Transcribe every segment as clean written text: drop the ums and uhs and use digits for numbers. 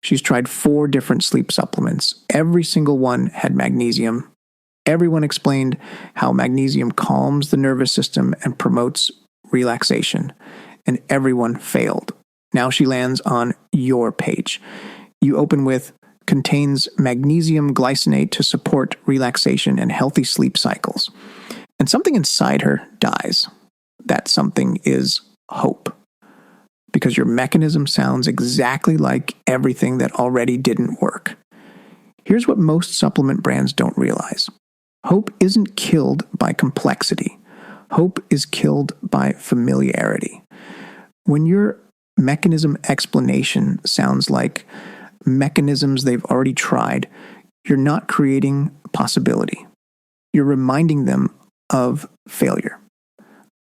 She's tried 4 different sleep supplements. Every single one had magnesium. Everyone explained how magnesium calms the nervous system and promotes relaxation. And everyone failed. Now she lands on your page. You open with, contains magnesium glycinate to support relaxation and healthy sleep cycles. And something inside her dies. That something is hope. Because your mechanism sounds exactly like everything that already didn't work. Here's what most supplement brands don't realize. Hope isn't killed by complexity. Hope is killed by familiarity. When your mechanism explanation sounds like mechanisms they've already tried, you're not creating possibility. You're reminding them of failure.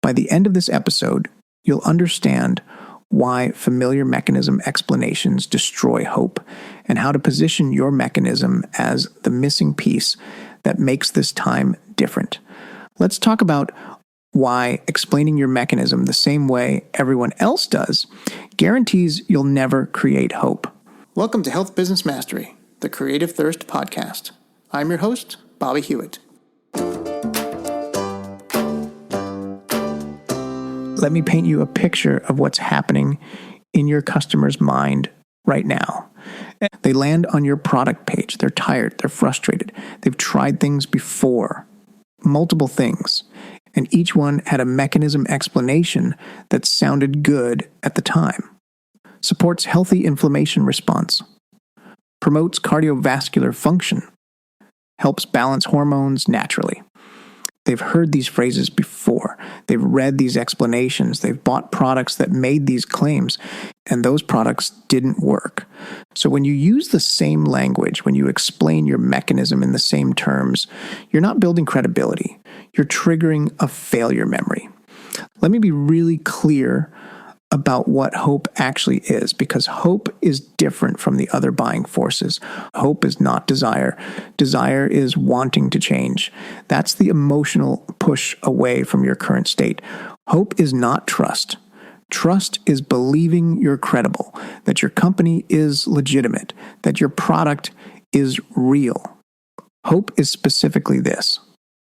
By the end of this episode, you'll understand why familiar mechanism explanations destroy hope and how to position your mechanism as the missing piece that makes this time different. Let's talk about why explaining your mechanism the same way everyone else does guarantees you'll never create hope. Welcome to Health Business Mastery, the Creative Thirst podcast. I'm your host, Bobby Hewitt. Let me paint you a picture of what's happening in your customer's mind right now. They land on your product page. They're tired. They're frustrated. They've tried things before, multiple things, and each one had a mechanism explanation that sounded good at the time. Supports healthy inflammation response. Promotes cardiovascular function. Helps balance hormones naturally. They've heard these phrases before. They've read these explanations. They've bought products that made these claims, and those products didn't work. So when you use the same language, when you explain your mechanism in the same terms, you're not building credibility. You're triggering a failure memory. Let me be really clear about what hope actually is, because hope is different from the other buying forces. Hope is not desire. Desire is wanting to change. That's the emotional push away from your current state. Hope is not trust. Trust is believing you're credible, that your company is legitimate, that your product is real. Hope is specifically this.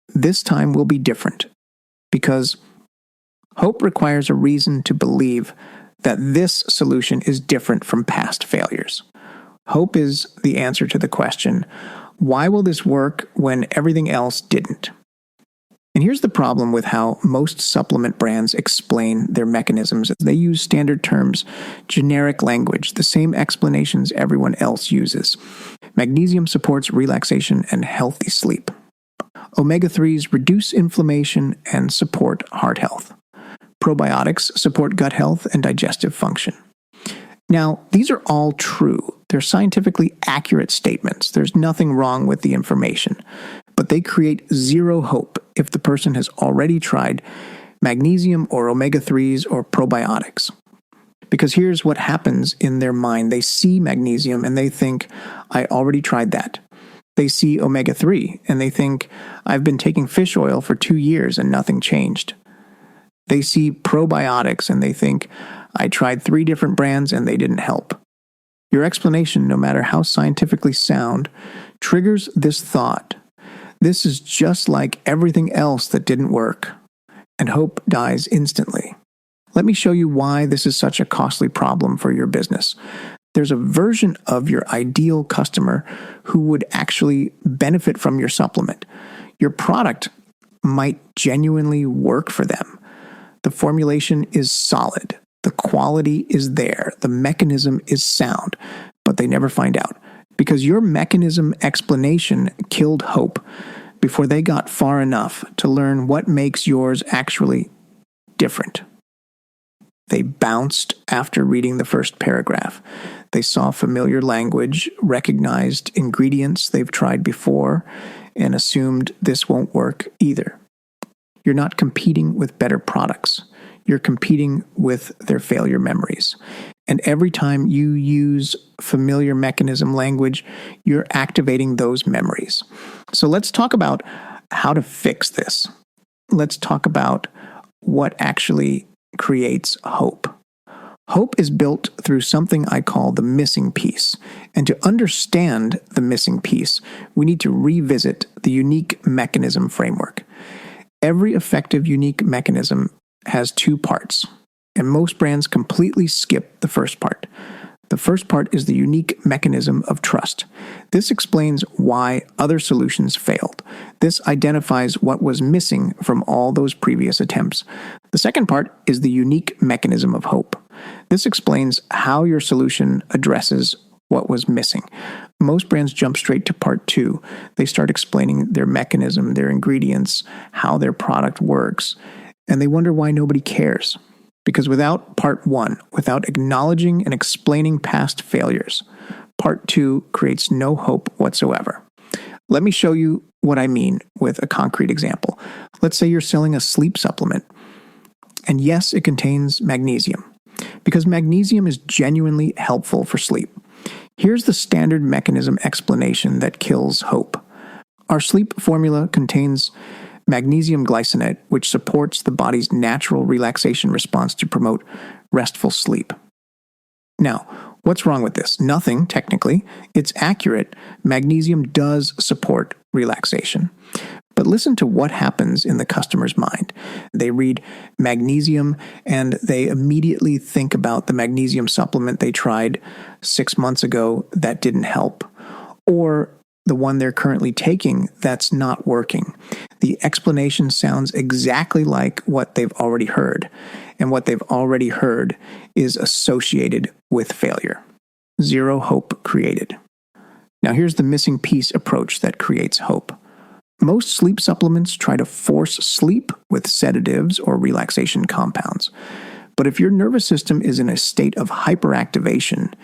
This time will be different, because hope requires a reason to believe that this solution is different from past failures. Hope is the answer to the question, why will this work when everything else didn't? And here's the problem with how most supplement brands explain their mechanisms. They use standard terms, generic language, the same explanations everyone else uses. Magnesium supports relaxation and healthy sleep. Omega-3s reduce inflammation and support heart health. Probiotics support gut health and digestive function. Now, these are all true. They're scientifically accurate statements. There's nothing wrong with the information. But they create zero hope if the person has already tried magnesium or omega-3s or probiotics. Because here's what happens in their mind. They see magnesium and they think, I already tried that. They see omega-3 and they think, I've been taking fish oil for 2 years and nothing changed. They see probiotics and they think, I tried 3 different brands and they didn't help. Your explanation, no matter how scientifically sound, triggers this thought. This is just like everything else that didn't work, and hope dies instantly. Let me show you why this is such a costly problem for your business. There's a version of your ideal customer who would actually benefit from your supplement. Your product might genuinely work for them. The formulation is solid. The quality is there. The mechanism is sound, but they never find out because your mechanism explanation killed hope before they got far enough to learn what makes yours actually different. They bounced after reading the first paragraph. They saw familiar language, recognized ingredients they've tried before, and assumed this won't work either. You're not competing with better products. You're competing with their failure memories. And every time you use familiar mechanism language, you're activating those memories. So let's talk about how to fix this. Let's talk about what actually creates hope. Hope is built through something I call the missing piece. And to understand the missing piece, we need to revisit the unique mechanism framework. Every effective unique mechanism has two parts, and most brands completely skip the first part. The first part is the unique mechanism of trust. This explains why other solutions failed. This identifies what was missing from all those previous attempts. The second part is the unique mechanism of hope. This explains how your solution addresses what was missing. Most brands jump straight to part two. They start explaining their mechanism, their ingredients, how their product works, and they wonder why nobody cares. Because without part one, without acknowledging and explaining past failures, part two creates no hope whatsoever. Let me show you what I mean with a concrete example. Let's say you're selling a sleep supplement. And yes, it contains magnesium, because magnesium is genuinely helpful for sleep. Here's the standard mechanism explanation that kills hope. Our sleep formula contains magnesium glycinate, which supports the body's natural relaxation response to promote restful sleep. Now, what's wrong with this? Nothing, technically. It's accurate. Magnesium does support relaxation. But listen to what happens in the customer's mind. They read magnesium and they immediately think about the magnesium supplement they tried 6 months ago that didn't help, or the one they're currently taking that's not working. The explanation sounds exactly like what they've already heard, and what they've already heard is associated with failure. Zero hope created. Now here's the missing piece approach that creates hope. Most sleep supplements try to force sleep with sedatives or relaxation compounds. But if your nervous system is in a state of hyperactivation,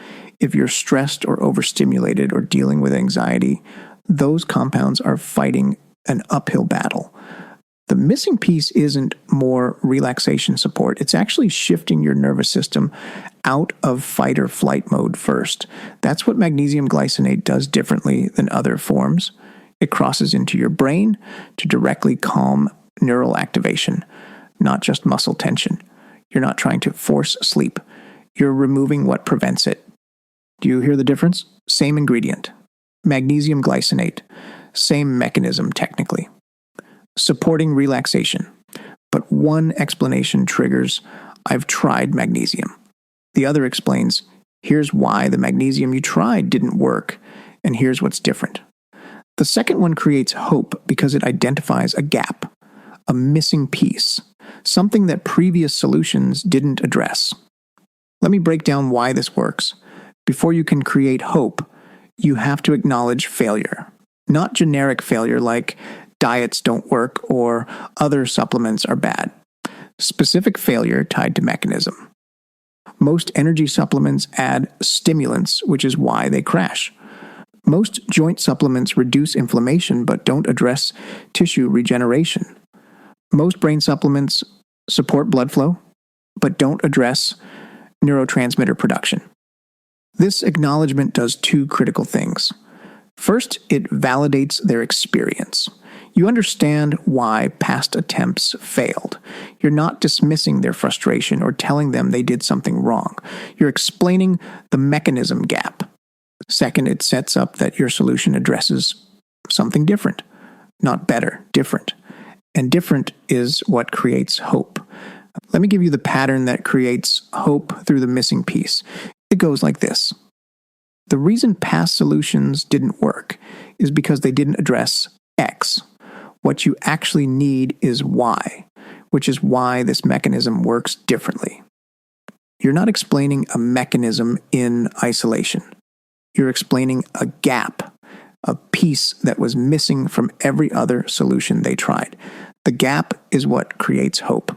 if you're stressed or overstimulated or dealing with anxiety, those compounds are fighting an uphill battle. The missing piece isn't more relaxation support. It's actually shifting your nervous system out of fight or flight mode first. That's what magnesium glycinate does differently than other forms. It crosses into your brain to directly calm neural activation, not just muscle tension. You're not trying to force sleep. You're removing what prevents it. Do you hear the difference? Same ingredient. Magnesium glycinate. Same mechanism, technically. Supporting relaxation. But one explanation triggers, I've tried magnesium. The other explains, here's why the magnesium you tried didn't work, and here's what's different. The second one creates hope because it identifies a gap, a missing piece, something that previous solutions didn't address. Let me break down why this works. Before you can create hope, you have to acknowledge failure. Not generic failure like diets don't work or other supplements are bad. Specific failure tied to mechanism. Most energy supplements add stimulants, which is why they crash. Most joint supplements reduce inflammation but don't address tissue regeneration. Most brain supplements support blood flow but don't address neurotransmitter production. This acknowledgement does two critical things. First, it validates their experience. You understand why past attempts failed. You're not dismissing their frustration or telling them they did something wrong. You're explaining the mechanism gap. Second, it sets up that your solution addresses something different. Not better, different. And different is what creates hope. Let me give you the pattern that creates hope through the missing piece. It goes like this. The reason past solutions didn't work is because they didn't address X. What you actually need is Y, which is why this mechanism works differently. You're not explaining a mechanism in isolation. You're explaining a gap, a piece that was missing from every other solution they tried. The gap is what creates hope.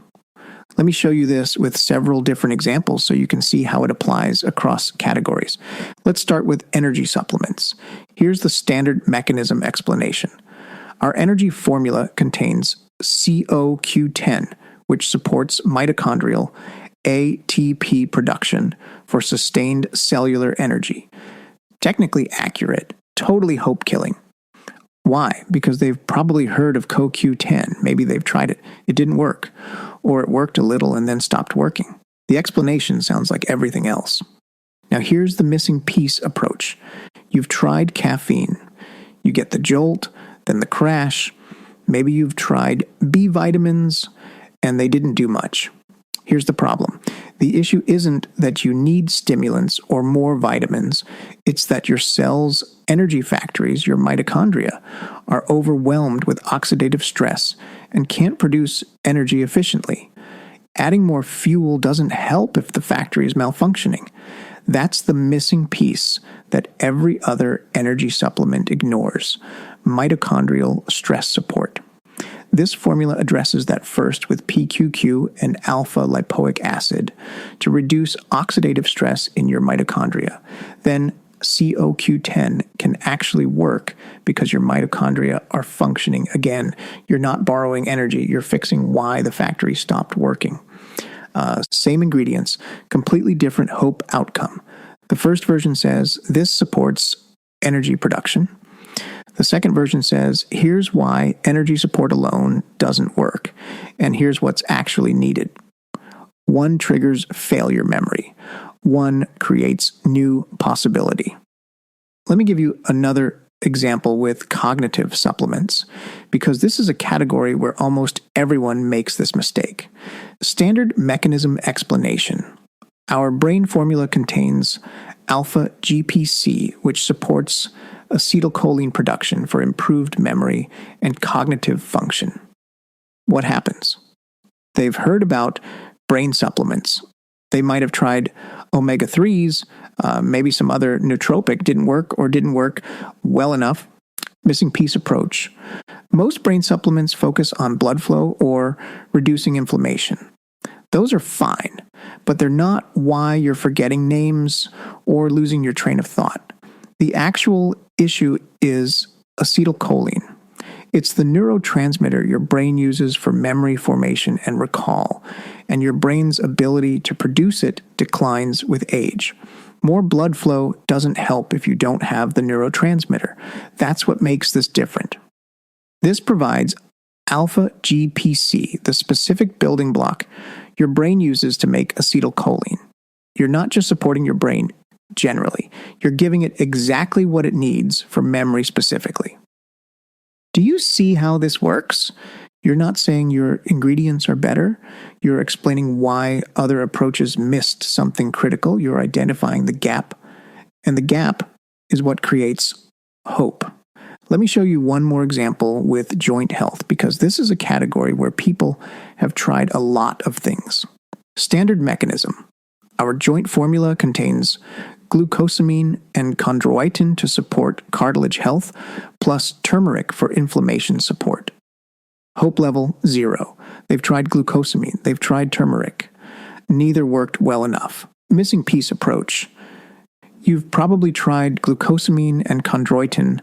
Let me show you this with several different examples so you can see how it applies across categories. Let's start with energy supplements. Here's the standard mechanism explanation. Our energy formula contains CoQ10, which supports mitochondrial ATP production for sustained cellular energy. Technically accurate, totally hope-killing. Why? Because they've probably heard of CoQ10. Maybe they've tried it. It didn't work. Or it worked a little and then stopped working. The explanation sounds like everything else. Now here's the missing piece approach. You've tried caffeine. You get the jolt, then the crash. Maybe you've tried B vitamins, and they didn't do much. Here's the problem. The issue isn't that you need stimulants or more vitamins. It's that your cell's energy factories, your mitochondria, are overwhelmed with oxidative stress and can't produce energy efficiently. Adding more fuel doesn't help if the factory is malfunctioning. That's the missing piece that every other energy supplement ignores: mitochondrial stress support. This formula addresses that first with PQQ and alpha-lipoic acid to reduce oxidative stress in your mitochondria. Then CoQ10 can actually work because your mitochondria are functioning again. You're not borrowing energy. You're fixing why the factory stopped working. Same ingredients, completely different hope outcome. The first version says this supports energy production. The second version says, here's why energy support alone doesn't work, and here's what's actually needed. One triggers failure memory. One creates new possibility. Let me give you another example with cognitive supplements, because this is a category where almost everyone makes this mistake. Standard mechanism explanation. Our brain formula contains alpha GPC, which supports acetylcholine production for improved memory and cognitive function. What happens? They've heard about brain supplements. They might have tried omega-3s, maybe some other nootropic didn't work well enough. Missing piece approach. Most brain supplements focus on blood flow or reducing inflammation. Those are fine, but they're not why you're forgetting names or losing your train of thought. The actual issue is acetylcholine. It's the neurotransmitter your brain uses for memory formation and recall, and your brain's ability to produce it declines with age. More blood flow doesn't help if you don't have the neurotransmitter. That's what makes this different. This provides alpha GPC, the specific building block your brain uses to make acetylcholine. You're not just supporting your brain generally. You're giving it exactly what it needs for memory specifically. Do you see how this works? You're not saying your ingredients are better. You're explaining why other approaches missed something critical. You're identifying the gap. And the gap is what creates hope. Let me show you one more example with joint health, because this is a category where people have tried a lot of things. Standard mechanism. Our joint formula contains glucosamine and chondroitin to support cartilage health, plus turmeric for inflammation support. Hope level 0. They've tried glucosamine. They've tried turmeric. Neither worked well enough. Missing piece approach. You've probably tried glucosamine and chondroitin,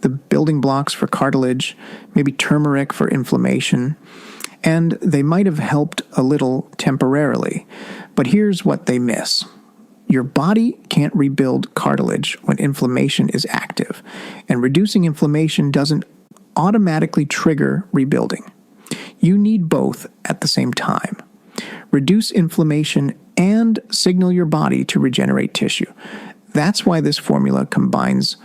the building blocks for cartilage, maybe turmeric for inflammation, and they might have helped a little temporarily. But here's what they miss. Your body can't rebuild cartilage when inflammation is active, and reducing inflammation doesn't automatically trigger rebuilding. You need both at the same time. Reduce inflammation and signal your body to regenerate tissue. That's why this formula combines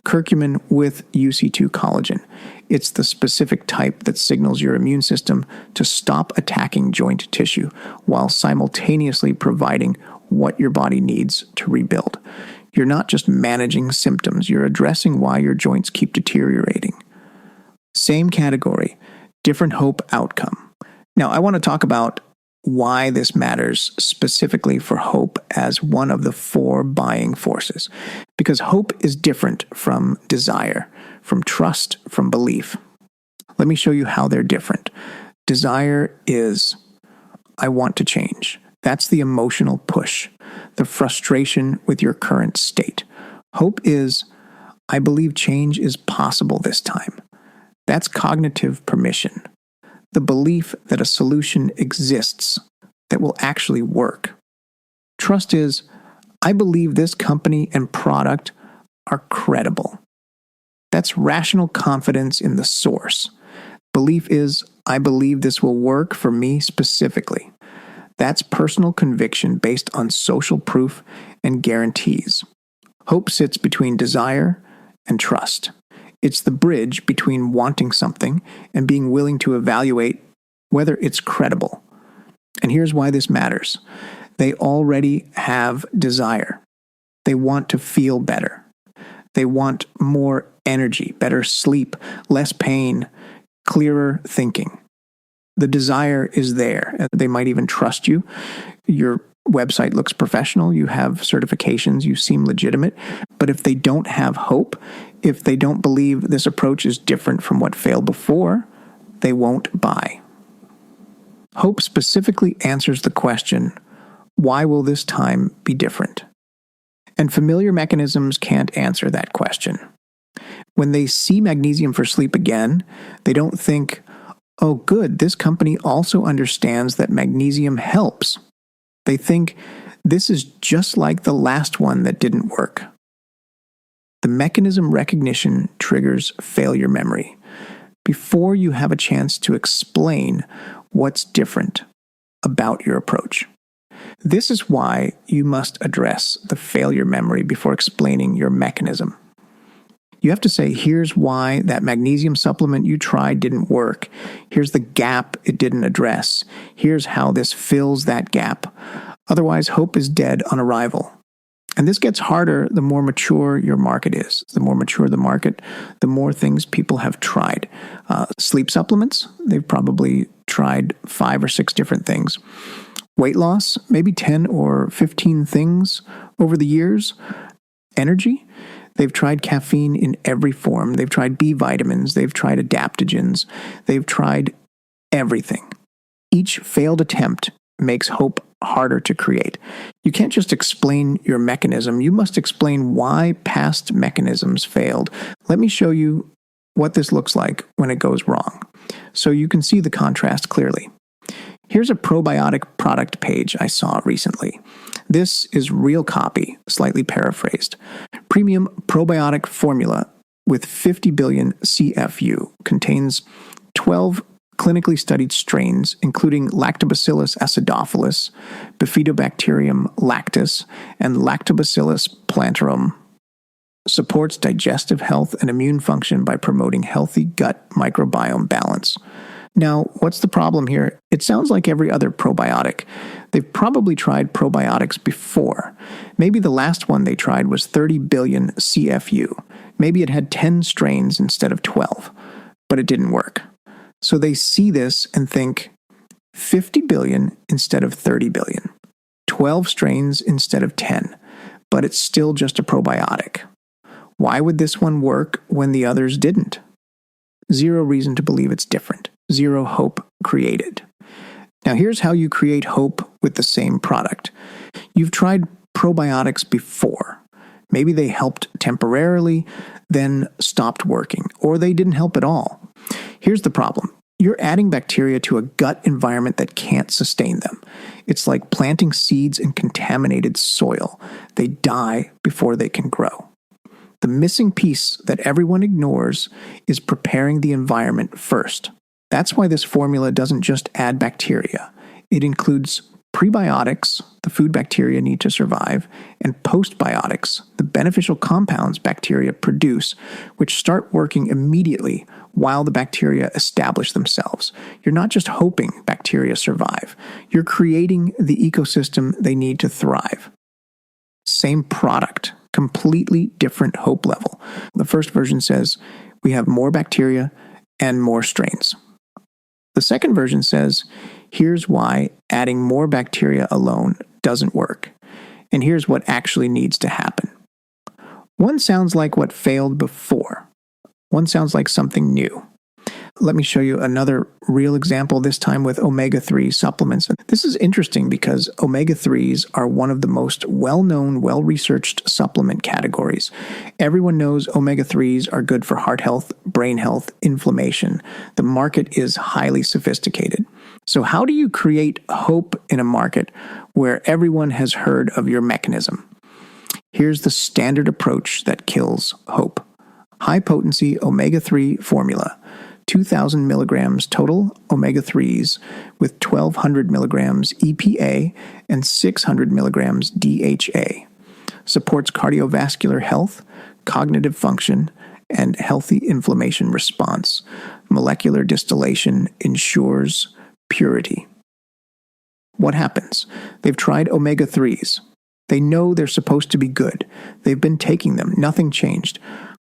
curcumin with UC2 collagen. It's the specific type that signals your immune system to stop attacking joint tissue while simultaneously providing what your body needs to rebuild. You're not just managing symptoms, you're addressing why your joints keep deteriorating. Same category, different hope outcome. Now, I want to talk about why this matters specifically for hope as one of the 4 buying forces. Because hope is different from desire, from trust, from belief. Let me show you how they're different. Desire is, I want to change. That's the emotional push, the frustration with your current state. Hope is, I believe change is possible this time. That's cognitive permission. The belief that a solution exists that will actually work. Trust is, I believe this company and product are credible. That's rational confidence in the source. Belief is, I believe this will work for me specifically. That's personal conviction based on social proof and guarantees. Hope sits between desire and trust. It's the bridge between wanting something and being willing to evaluate whether it's credible. And here's why this matters. They already have desire. They want to feel better. They want more energy, better sleep, less pain, clearer thinking. The desire is there. They might even trust you. Your website looks professional. You have certifications. You seem legitimate. But if they don't have hope, if they don't believe this approach is different from what failed before, they won't buy. Hope specifically answers the question, why will this time be different? And familiar mechanisms can't answer that question. When they see magnesium for sleep again, they don't think, oh good, this company also understands that magnesium helps. They think, this is just like the last one that didn't work. The mechanism recognition triggers failure memory before you have a chance to explain what's different about your approach. This is why you must address the failure memory before explaining your mechanism. You have to say, here's why that magnesium supplement you tried didn't work. Here's the gap it didn't address. Here's how this fills that gap. Otherwise, hope is dead on arrival. And this gets harder the more mature your market is. The more mature the market, the more things people have tried. Sleep supplements, they've probably tried 5 or 6 different things. Weight loss, maybe 10 or 15 things over the years. Energy, they've tried caffeine in every form. They've tried B vitamins. They've tried adaptogens. They've tried everything. Each failed attempt makes hope harder to create. You can't just explain your mechanism. You must explain why past mechanisms failed. Let me show you what this looks like when it goes wrong, so you can see the contrast clearly. Here's a probiotic product page I saw recently. This is real copy, slightly paraphrased. Premium probiotic formula with 50 billion CFU contains 12 clinically studied strains, including Lactobacillus acidophilus, Bifidobacterium lactis, and Lactobacillus plantarum. Supports digestive health and immune function by promoting healthy gut microbiome balance. Now, what's the problem here? It sounds like every other probiotic. They've probably tried probiotics before. Maybe the last one they tried was 30 billion CFU. Maybe it had 10 strains instead of 12, but it didn't work. So they see this and think 50 billion instead of 30 billion, 12 strains instead of 10, but it's still just a probiotic. Why would this one work when the others didn't? Zero reason to believe it's different. Zero hope created. Now here's how you create hope with the same product. You've tried probiotics before. Maybe they helped temporarily, then stopped working, or they didn't help at all. Here's the problem. You're adding bacteria to a gut environment that can't sustain them. It's like planting seeds in contaminated soil. They die before they can grow. The missing piece that everyone ignores is preparing the environment first. That's why this formula doesn't just add bacteria. It includes prebiotics, the food bacteria need to survive, and postbiotics, the beneficial compounds bacteria produce, which start working immediately while the bacteria establish themselves. You're not just hoping bacteria survive. You're creating the ecosystem they need to thrive. Same product, completely different hope level. The first version says we have more bacteria and more strains. The second version says, here's why adding more bacteria alone doesn't work. And here's what actually needs to happen. One sounds like what failed before. One sounds like something new. Let me show you another real example, this time with omega-3 supplements. This is interesting because omega-3s are one of the most well-known, well-researched supplement categories. Everyone knows omega-3s are good for heart health, brain health, inflammation. The market is highly sophisticated. So how do you create hope in a market where everyone has heard of your mechanism? Here's the standard approach that kills hope. High-potency omega-3 formula. 2,000 milligrams total omega-3s with 1,200 milligrams EPA and 600 milligrams DHA. Supports cardiovascular health, cognitive function, and healthy inflammation response. Molecular distillation ensures purity. What happens? They've tried omega-3s. They know they're supposed to be good. They've been taking them. Nothing changed.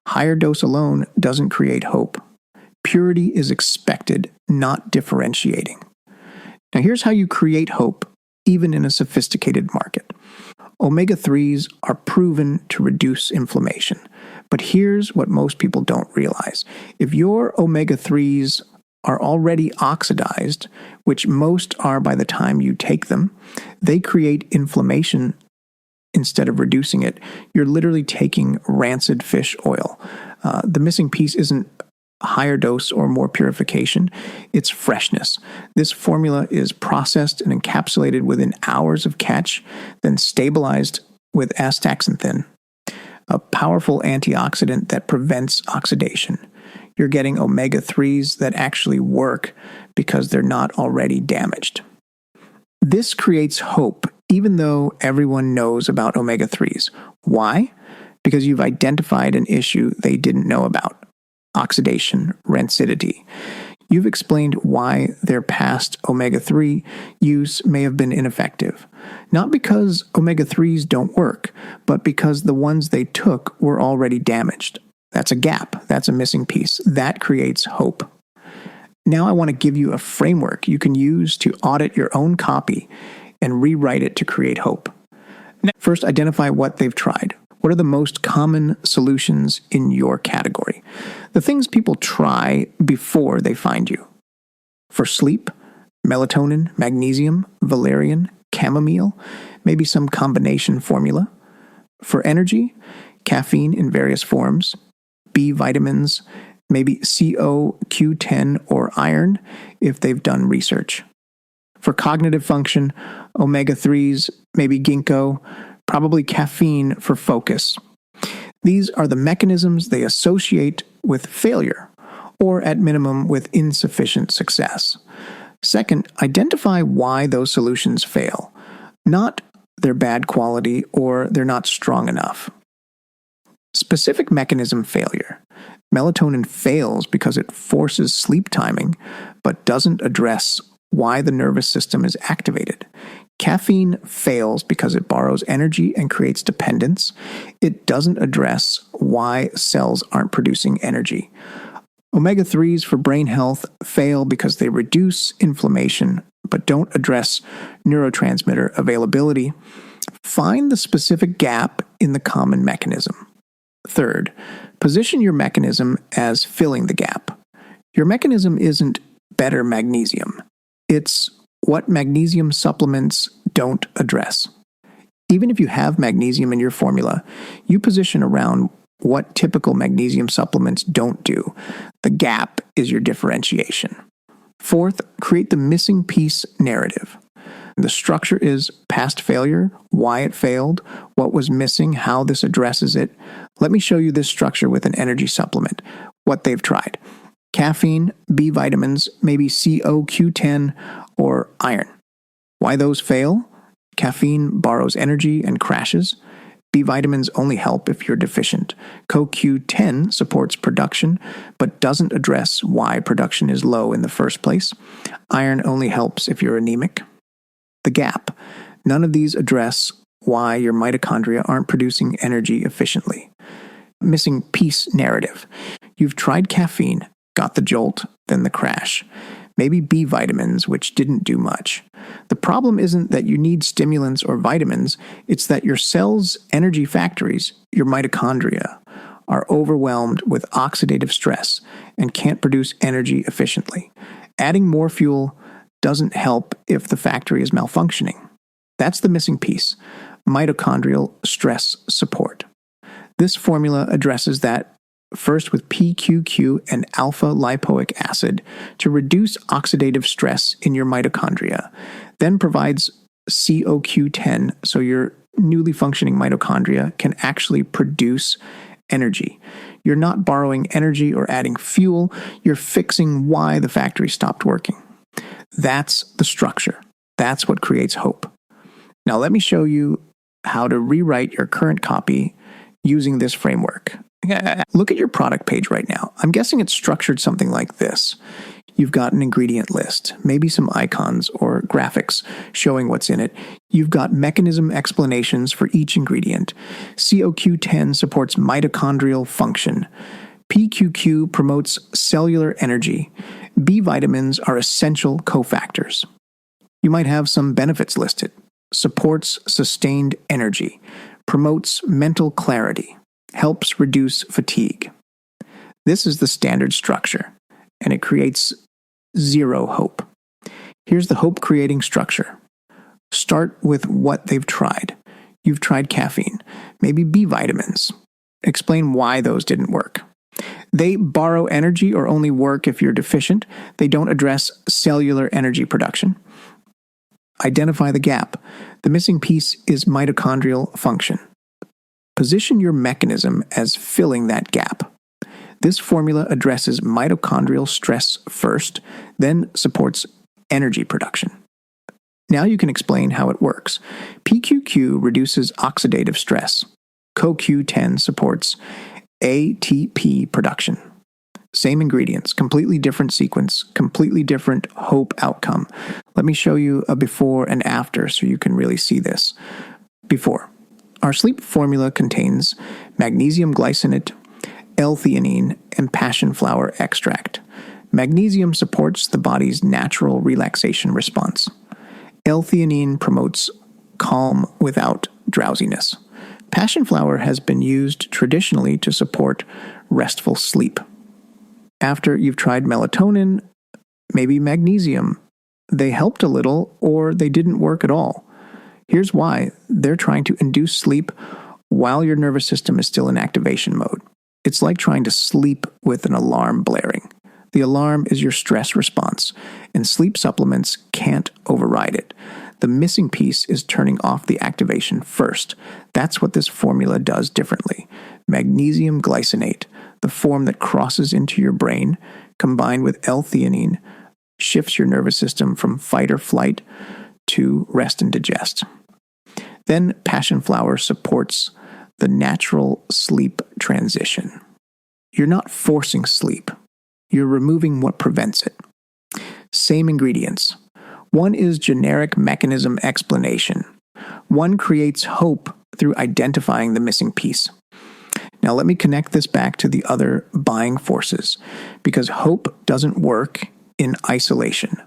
Higher dose alone doesn't create hope. Purity is expected, not differentiating. Now here's how you create hope, even in a sophisticated market. Omega-3s are proven to reduce inflammation. But here's what most people don't realize. If your omega-3s are already oxidized, which most are by the time you take them, they create inflammation instead of reducing it. You're literally taking rancid fish oil. The missing piece isn't higher dose or more purification, it's freshness. This formula is processed and encapsulated within hours of catch, then stabilized with astaxanthin, a powerful antioxidant that prevents oxidation. You're getting omega-3s that actually work because they're not already damaged. This creates hope, even though everyone knows about omega-3s. Why? Because you've identified an issue they didn't know about: oxidation, rancidity. You've explained why their past omega-3 use may have been ineffective. Not because omega-3s don't work, but because the ones they took were already damaged. That's a gap. That's a missing piece. That creates hope. Now I want to give you a framework you can use to audit your own copy and rewrite it to create hope. First, identify what they've tried. What are the most common solutions in your category? The things people try before they find you. For sleep, melatonin, magnesium, valerian, chamomile, maybe some combination formula. For energy, caffeine in various forms, B vitamins, maybe CoQ10 or iron if they've done research. For cognitive function, omega-3s, maybe ginkgo, probably caffeine for focus. These are the mechanisms they associate with failure, or at minimum with insufficient success. Second, identify why those solutions fail, not their bad quality or they're not strong enough. Specific mechanism failure. Melatonin fails because it forces sleep timing, but doesn't address why the nervous system is activated. Caffeine fails because it borrows energy and creates dependence. It doesn't address why cells aren't producing energy. Omega-3s for brain health fail because they reduce inflammation, but don't address neurotransmitter availability. Find the specific gap in the common mechanism. Third, position your mechanism as filling the gap. Your mechanism isn't better magnesium. It's what magnesium supplements don't address. Even if you have magnesium in your formula, you position around what typical magnesium supplements don't do. The gap is your differentiation. Fourth, create the missing piece narrative. The structure is past failure, why it failed, what was missing, how this addresses it. Let me show you this structure with an energy supplement, what they've tried. Caffeine, B vitamins, maybe CoQ10 or iron. Why those fail? Caffeine borrows energy and crashes. B vitamins only help if you're deficient. CoQ10 supports production, but doesn't address why production is low in the first place. Iron only helps if you're anemic. The gap. None of these address why your mitochondria aren't producing energy efficiently. Missing piece narrative. You've tried caffeine, got the jolt, then the crash. Maybe B vitamins, which didn't do much. The problem isn't that you need stimulants or vitamins, it's that your cell's energy factories, your mitochondria, are overwhelmed with oxidative stress and can't produce energy efficiently. Adding more fuel doesn't help if the factory is malfunctioning. That's the missing piece: mitochondrial stress support. This formula addresses that first with PQQ and alpha lipoic acid to reduce oxidative stress in your mitochondria, then provides CoQ10 so your newly functioning mitochondria can actually produce energy. You're not borrowing energy or adding fuel. You're fixing why the factory stopped working. That's the structure. That's what creates hope. Now let me show you how to rewrite your current copy using this framework. Look at your product page right now. I'm guessing it's structured something like this. You've got an ingredient list, maybe some icons or graphics showing what's in it. You've got mechanism explanations for each ingredient. COQ10 supports mitochondrial function. PQQ promotes cellular energy. B vitamins are essential cofactors. You might have some benefits listed. Supports sustained energy. Promotes mental clarity. Helps reduce fatigue. This is the standard structure, and it creates zero hope. Here's the hope-creating structure. Start with what they've tried. You've tried caffeine, maybe B vitamins. Explain why those didn't work. They borrow energy or only work if you're deficient. They don't address cellular energy production. Identify the gap. The missing piece is mitochondrial function. Position your mechanism as filling that gap. This formula addresses mitochondrial stress first, then supports energy production. Now you can explain how it works. PQQ reduces oxidative stress. CoQ10 supports ATP production. Same ingredients, completely different sequence, completely different hope outcome. Let me show you a before and after so you can really see this. Before. Our sleep formula contains magnesium glycinate, L-theanine, and passion flower extract. Magnesium supports the body's natural relaxation response. L-theanine promotes calm without drowsiness. Passion flower has been used traditionally to support restful sleep. After you've tried melatonin, maybe magnesium, they helped a little or they didn't work at all. Here's why. They're trying to induce sleep while your nervous system is still in activation mode. It's like trying to sleep with an alarm blaring. The alarm is your stress response, and sleep supplements can't override it. The missing piece is turning off the activation first. That's what this formula does differently. Magnesium glycinate, the form that crosses into your brain, combined with L-theanine, shifts your nervous system from fight or flight to rest and digest. Then passion flower supports the natural sleep transition. You're not forcing sleep. You're removing what prevents it. Same ingredients. One is generic mechanism explanation. One creates hope through identifying the missing piece. Now let me connect this back to the other buying forces, because hope doesn't work in isolation.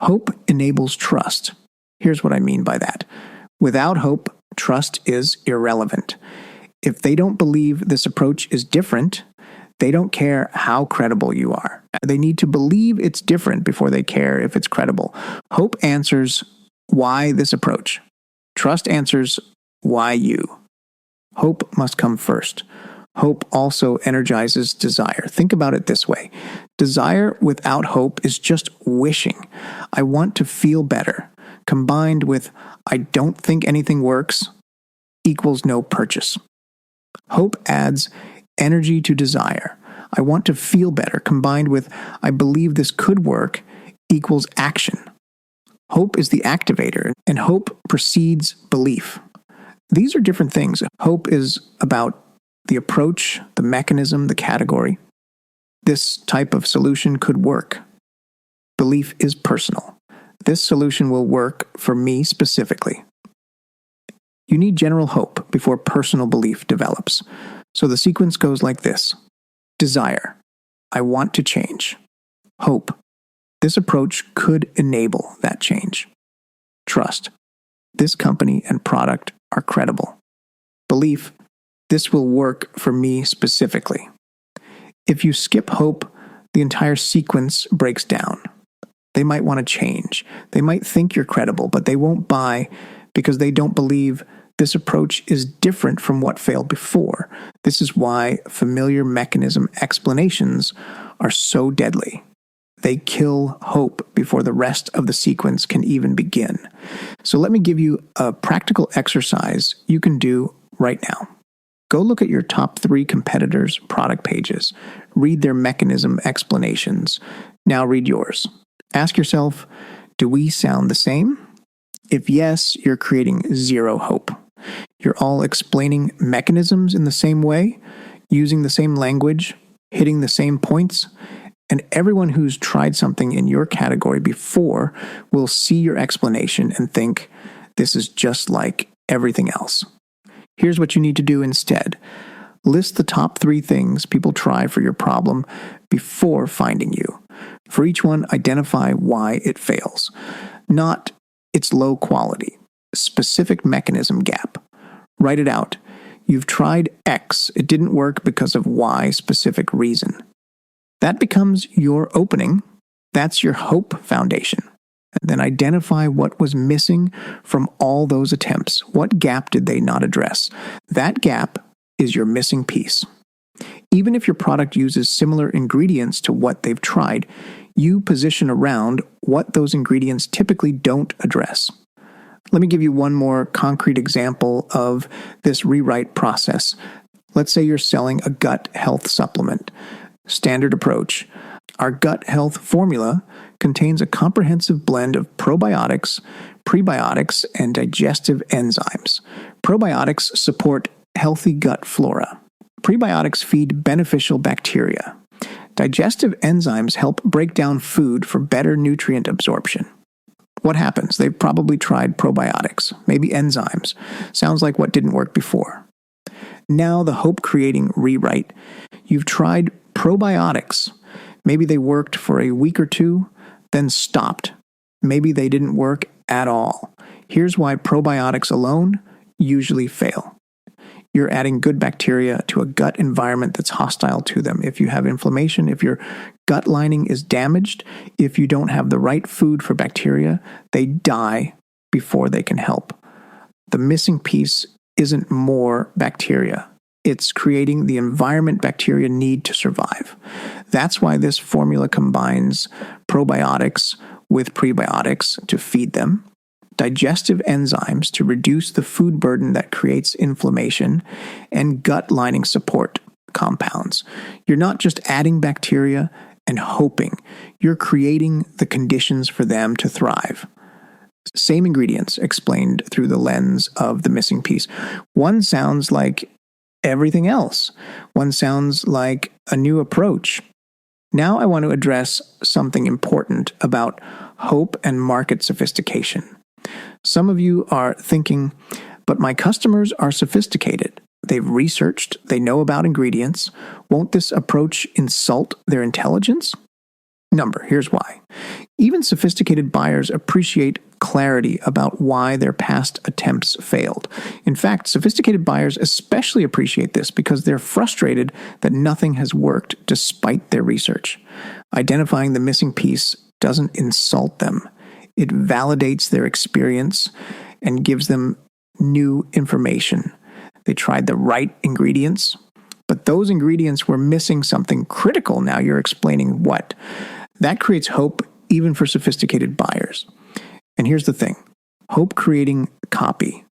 Hope enables trust. Here's what I mean by that. Without hope, trust is irrelevant. If they don't believe this approach is different, they don't care how credible you are. They need to believe it's different before they care if it's credible. Hope answers why this approach. Trust answers why you. Hope must come first. Hope also energizes desire. Think about it this way. Desire without hope is just wishing. I want to feel better, combined with I don't think anything works, equals no purchase. Hope adds energy to desire. I want to feel better, combined with I believe this could work, equals action. Hope is the activator, and hope precedes belief. These are different things. Hope is about the approach, the mechanism, the category. This type of solution could work. Belief is personal. This solution will work for me specifically. You need general hope before personal belief develops. So the sequence goes like this. Desire. I want to change. Hope. This approach could enable that change. Trust. This company and product are credible. Belief. This will work for me specifically. If you skip hope, the entire sequence breaks down. They might want to change. They might think you're credible, but they won't buy because they don't believe this approach is different from what failed before. This is why familiar mechanism explanations are so deadly. They kill hope before the rest of the sequence can even begin. So let me give you a practical exercise you can do right now. Go look at your top 3 competitors' product pages. Read their mechanism explanations. Now read yours. Ask yourself, do we sound the same? If yes, you're creating zero hope. You're all explaining mechanisms in the same way, using the same language, hitting the same points, and everyone who's tried something in your category before will see your explanation and think, this is just like everything else. Here's what you need to do instead. List the top 3 things people try for your problem before finding you. For each one, identify why it fails. Not its low quality. Specific mechanism gap. Write it out. You've tried X. It didn't work because of Y specific reason. That becomes your opening. That's your hope foundation. And then identify what was missing from all those attempts. What gap did they not address? That gap is your missing piece. Even if your product uses similar ingredients to what they've tried, you position around what those ingredients typically don't address. Let me give you one more concrete example of this rewrite process. Let's say you're selling a gut health supplement. Standard approach. Our gut health formula contains a comprehensive blend of probiotics, prebiotics, and digestive enzymes. Probiotics support healthy gut flora. Prebiotics feed beneficial bacteria. Digestive enzymes help break down food for better nutrient absorption. What happens? They've probably tried probiotics, maybe enzymes. Sounds like what didn't work before. Now the hope-creating rewrite. You've tried probiotics. Maybe they worked for a week or 2, then stopped. Maybe they didn't work at all. Here's why probiotics alone usually fail. You're adding good bacteria to a gut environment that's hostile to them. If you have inflammation, if your gut lining is damaged, if you don't have the right food for bacteria, they die before they can help. The missing piece isn't more bacteria. It's creating the environment bacteria need to survive. That's why this formula combines probiotics with prebiotics to feed them, digestive enzymes to reduce the food burden that creates inflammation, and gut lining support compounds. You're not just adding bacteria and hoping. You're creating the conditions for them to thrive. Same ingredients explained through the lens of the missing piece. One sounds like everything else. One sounds like a new approach. Now I want to address something important about hope and market sophistication. Some of you are thinking, but my customers are sophisticated. They've researched, they know about ingredients. Won't this approach insult their intelligence? Here's why. Even sophisticated buyers appreciate clarity about why their past attempts failed. In fact, sophisticated buyers especially appreciate this because they're frustrated that nothing has worked despite their research. Identifying the missing piece doesn't insult them. It validates their experience and gives them new information. They tried the right ingredients, but those ingredients were missing something critical. Now you're explaining what. That creates hope even for sophisticated buyers. And here's the thing. Hope-creating copy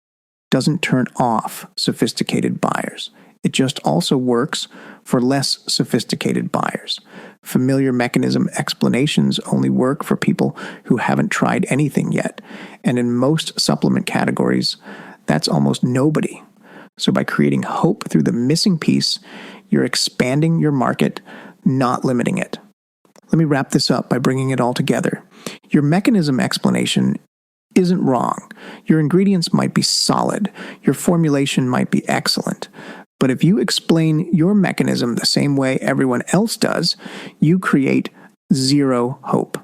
doesn't turn off sophisticated buyers. It just also works for less sophisticated buyers. Familiar mechanism explanations only work for people who haven't tried anything yet. And in most supplement categories, that's almost nobody. So by creating hope through the missing piece, you're expanding your market, not limiting it. Let me wrap this up by bringing it all together. Your mechanism explanation isn't wrong. Your ingredients might be solid. Your formulation might be excellent. But if you explain your mechanism the same way everyone else does, you create zero hope.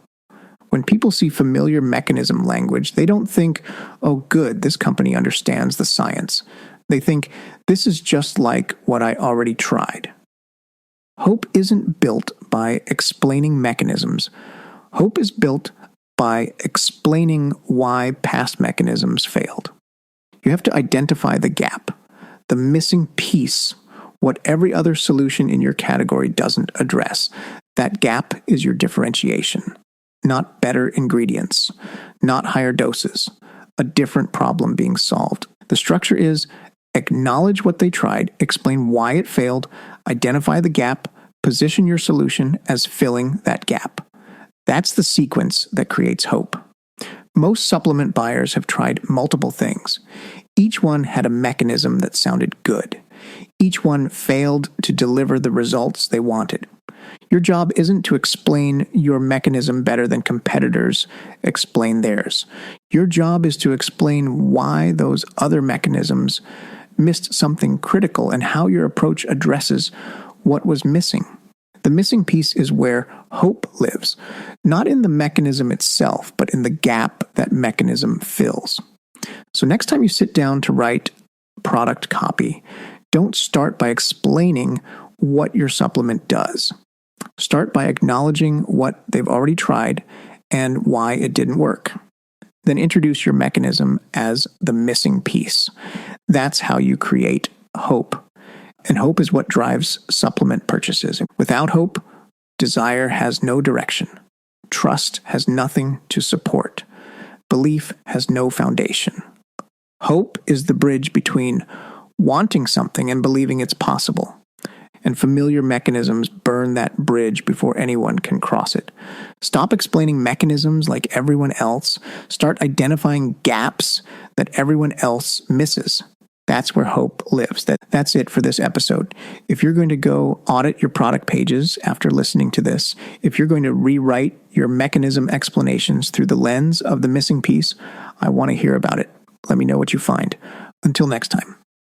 When people see familiar mechanism language, they don't think, oh good, this company understands the science. They think, this is just like what I already tried. Hope isn't built by explaining mechanisms. Hope is built by explaining why past mechanisms failed. You have to identify the gap, the missing piece, what every other solution in your category doesn't address. That gap is your differentiation. Not better ingredients, not higher doses, a different problem being solved. The structure is Acknowledge what they tried, explain why it failed, identify the gap, position your solution as filling that gap. That's the sequence that creates hope. Most supplement buyers have tried multiple things. Each one had a mechanism that sounded good. Each one failed to deliver the results they wanted. Your job isn't to explain your mechanism better than competitors explain theirs. Your job is to explain why those other mechanisms missed something critical and how your approach addresses what was missing. The missing piece is where hope lives, not in the mechanism itself, but in the gap that mechanism fills. So next time you sit down to write product copy, don't start by explaining what your supplement does. Start by acknowledging what they've already tried and why it didn't work. Then introduce your mechanism as the missing piece. That's how you create hope. And hope is what drives supplement purchases. Without hope, desire has no direction. Trust has nothing to support. Belief has no foundation. Hope is the bridge between wanting something and believing it's possible. And familiar mechanisms burn that bridge before anyone can cross it. Stop explaining mechanisms like everyone else. Start identifying gaps that everyone else misses. That's where hope lives. That's it for this episode. If you're going to go audit your product pages after listening to this, if you're going to rewrite your mechanism explanations through the lens of the missing piece, I want to hear about it. Let me know what you find. Until next time.